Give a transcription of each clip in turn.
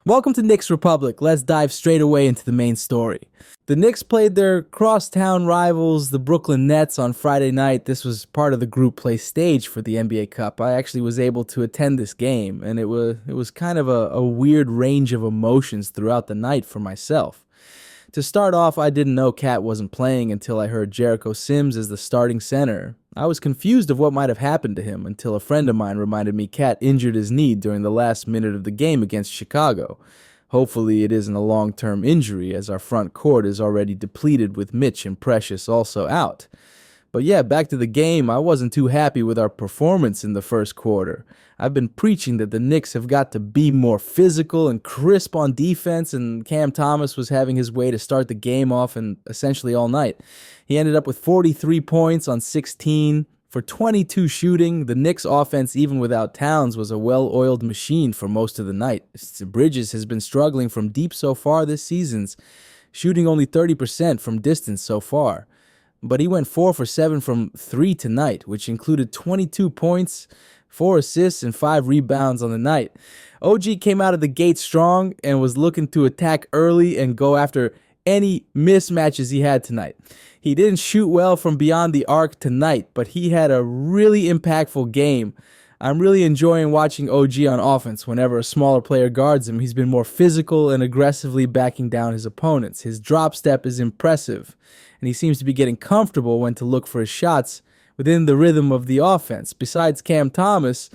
Welcome to Knicks Republic. Let's dive straight away into the main story. The Knicks played their crosstown rivals, the Brooklyn Nets, on Friday night. This was part of the group play stage for the NBA Cup. I actually was able to attend this game, and it was kind of a weird range of emotions throughout the night for myself. To start off, I didn't know Cat wasn't playing until I heard Jericho Sims as the starting center. I was confused of what might have happened to him until a friend of mine reminded me Cat injured his knee during the last minute of the game against Chicago. Hopefully it isn't a long-term injury, as our front court is already depleted with Mitch and Precious also out. But yeah, back to the game, I wasn't too happy with our performance in the first quarter. I've been preaching that the Knicks have got to be more physical and crisp on defense, and Cam Thomas was having his way to start the game off and essentially all night. He ended up with 43 points on 16 for 22 shooting. The Knicks offense, even without Towns, was a well-oiled machine for most of the night. Bridges has been struggling from deep so far this season, shooting only 30% from distance so far. But he went 4 for 7 from 3 tonight, which included 22 points, 4 assists, and 5 rebounds on the night. OG came out of the gate strong and was looking to attack early and go after any mismatches he had tonight. He didn't shoot well from beyond the arc tonight, but he had a really impactful game. I'm really enjoying watching OG on offense. Whenever a smaller player guards him, he's been more physical and aggressively backing down his opponents. His drop step is impressive, and he seems to be getting comfortable when to look for his shots within the rhythm of the offense. Besides Cam Thomas,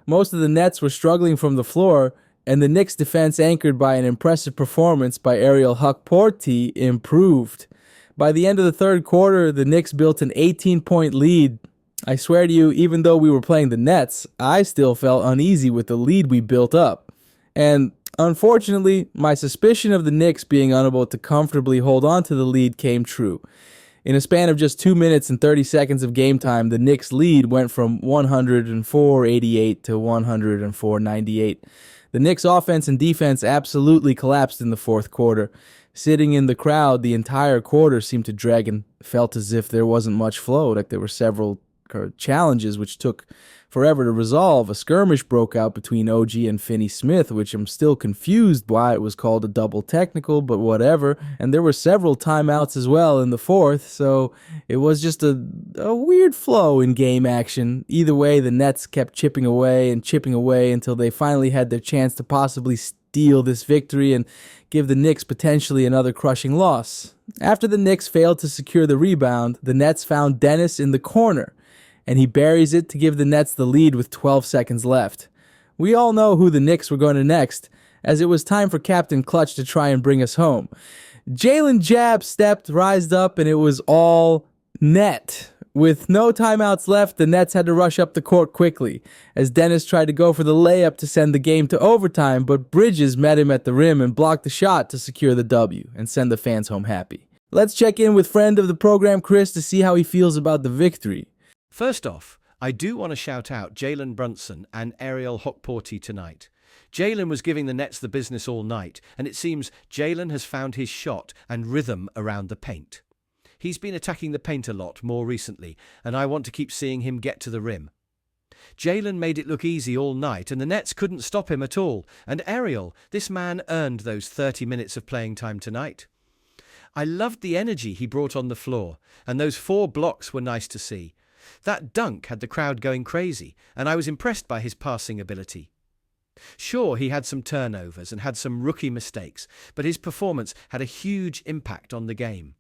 most of the Nets were struggling from the floor, and the Knicks' defense, anchored by an impressive performance by Ariel Hukporti, improved. By the end of the third quarter, the Knicks built an 18-point lead. I swear to you, even though we were playing the Nets, I still felt uneasy with the lead we built up. And unfortunately, my suspicion of the Knicks being unable to comfortably hold on to the lead came true. In a span of just 2 minutes and 30 seconds of game time, the Knicks' lead went from 104-88 to 104-98. The Knicks' offense and defense absolutely collapsed in the fourth quarter. Sitting in the crowd, the entire quarter seemed to drag and felt as if there wasn't much flow, like there were several challenges which took forever to resolve. A skirmish broke out between OG and Finney Smith, which I'm still confused why it was called a double technical, but whatever. And there were several timeouts as well in the fourth, so it was just a weird flow in game action. Either way, the Nets kept chipping away until they finally had their chance to possibly steal this victory and give the Knicks potentially another crushing loss. After the Knicks failed to secure the rebound, the Nets found Dennis in the corner, and he buries it to give the Nets the lead with 12 seconds left. We all know who the Knicks were going to next, as it was time for Captain Clutch to try and bring us home. Jalen Jab rised up, and it was all net. With no timeouts left, the Nets had to rush up the court quickly, as Dennis tried to go for the layup to send the game to overtime, but Bridges met him at the rim and blocked the shot to secure the W and send the fans home happy. Let's check in with friend of the program, Chris, to see how he feels about the victory. First off, I do want to shout out Jalen Brunson and Ariel Hukporti tonight. Jalen was giving the Nets the business all night, and it seems Jalen has found his shot and rhythm around the paint. He's been attacking the paint a lot more recently, and I want to keep seeing him get to the rim. Jalen made it look easy all night, and the Nets couldn't stop him at all. And Ariel, this man earned those 30 minutes of playing time tonight. I loved the energy he brought on the floor, and those 4 blocks were nice to see. That dunk had the crowd going crazy, and I was impressed by his passing ability. Sure, he had some turnovers and had some rookie mistakes, but his performance had a huge impact on the game.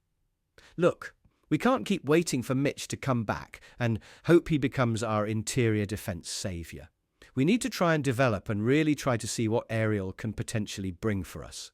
Look, we can't keep waiting for Mitch to come back and hope he becomes our interior defense savior. We need to try and develop and really try to see what Ariel can potentially bring for us.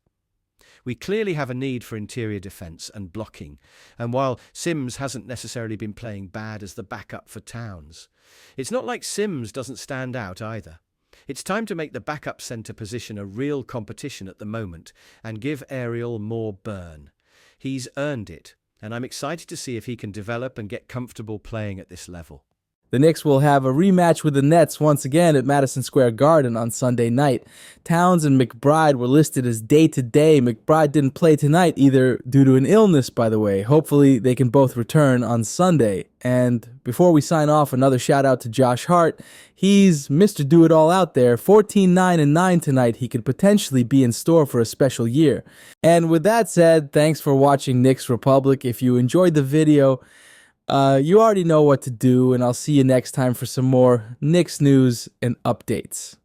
We clearly have a need for interior defense and blocking, and while Sims hasn't necessarily been playing bad as the backup for Towns, it's not like Sims doesn't stand out either. It's time to make the backup center position a real competition at the moment and give Ariel more burn. He's earned it, and I'm excited to see if he can develop and get comfortable playing at this level. The Knicks will have a rematch with the Nets once again at Madison Square Garden on Sunday night. Towns and McBride were listed as day-to-day. McBride didn't play tonight either due to an illness, by the way. Hopefully they can both return on Sunday. And before we sign off, another shout out to Josh Hart. He's Mr. Do It All out there. 14-9-9 tonight. He could potentially be in store for a special year. And with that said, thanks for watching Knicks Republic. If you enjoyed the video, you already know what to do, and I'll see you next time for some more Knicks news and updates.